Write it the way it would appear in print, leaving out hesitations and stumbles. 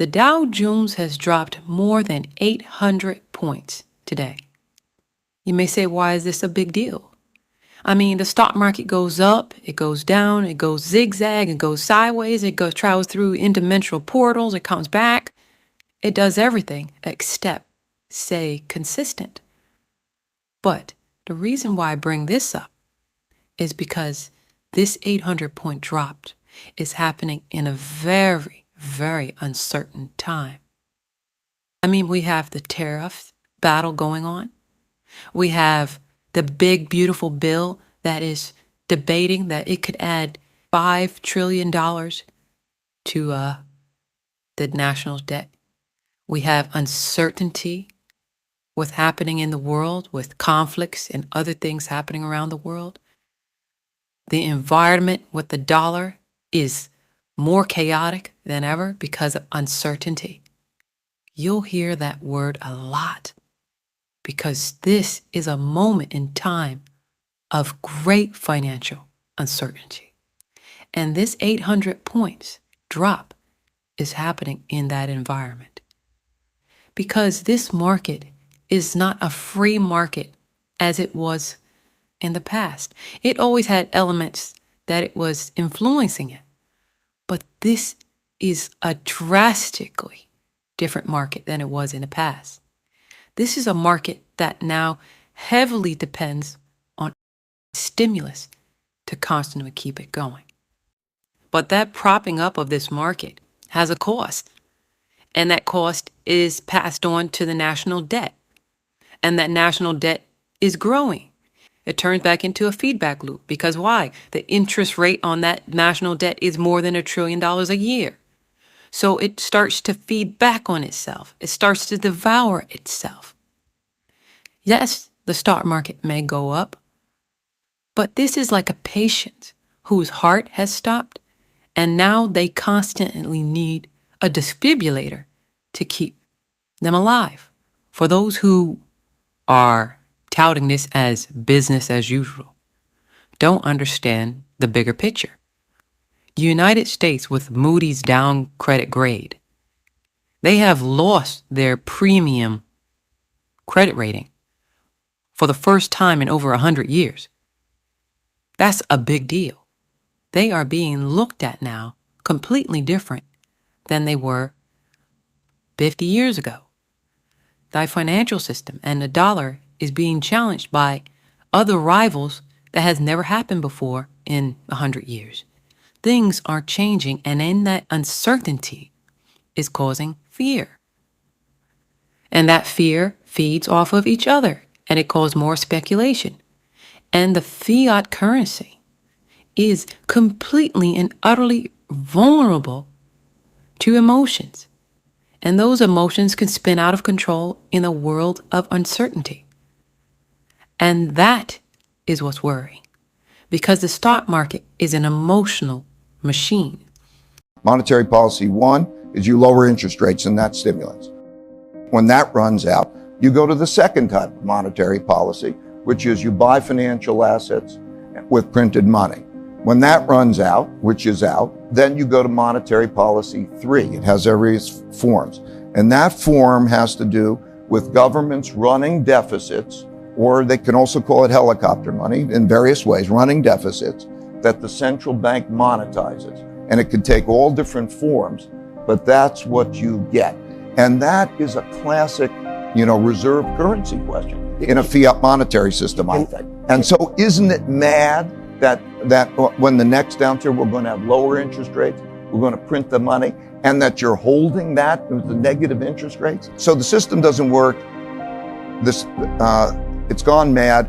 The Dow Jones has dropped more than 800 points today. You may say, why is this a big deal? I mean, the stock market goes up, it goes down, it goes zigzag, it goes sideways, it travels through interdimensional portals, it comes back. It does everything except stay consistent. But the reason why I bring this up is because this 800-point drop is happening in a very, very uncertain time. I mean, we have the tariff battle going on. We have the big, beautiful bill that is debating that it could add $5 trillion to the national debt. We have uncertainty with happening in the world, with conflicts and other things happening around the world. The environment with the dollar is more chaotic than ever because of uncertainty. You'll hear that word a lot because this is a moment in time of great financial uncertainty. And this 800 points drop is happening in that environment. Because this market is not a free market as it was in the past. It always had elements that it was influencing it. But this is a drastically different market than it was in the past. This is a market that now heavily depends on stimulus to constantly keep it going. But that propping up of this market has a cost. And that cost is passed on to the national debt. And that national debt is growing. It turns back into a feedback loop. Because why? The interest rate on that national debt is more than $1 trillion a year. So it starts to feed back on itself. It starts to devour itself. Yes, the stock market may go up, but this is like a patient whose heart has stopped, and now they constantly need a defibrillator to keep them alive. For those who are touting this as business as usual, don't understand the bigger picture. The United States, with Moody's down credit grade, they have lost their premium credit rating for the first time in over 100 years. That's a big deal. They are being looked at now completely different than they were 50 years ago. The financial system and the dollar is being challenged by other rivals that has never happened before in 100 years. Things are changing, and in that uncertainty is causing fear. And that fear feeds off of each other, and it causes more speculation. And the fiat currency is completely and utterly vulnerable to emotions. And those emotions can spin out of control in a world of uncertainty. And that is what's worrying, because the stock market is an emotional machine. Monetary policy one is you lower interest rates, and that stimulates. When that runs out, you go to the second type of monetary policy, which is you buy financial assets with printed money. When that runs out, which is out, then you go to monetary policy 3. It has various forms. And that form has to do with governments running deficits, or they can also call it helicopter money in various ways, running deficits that the central bank monetizes. And it can take all different forms, but that's what you get. And that is a classic, reserve currency question in a fiat monetary system, I think. And so isn't it mad that when the next downturn, we're going to have lower interest rates, we're going to print the money, and that you're holding that with the negative interest rates? So the system doesn't work. It's gone mad.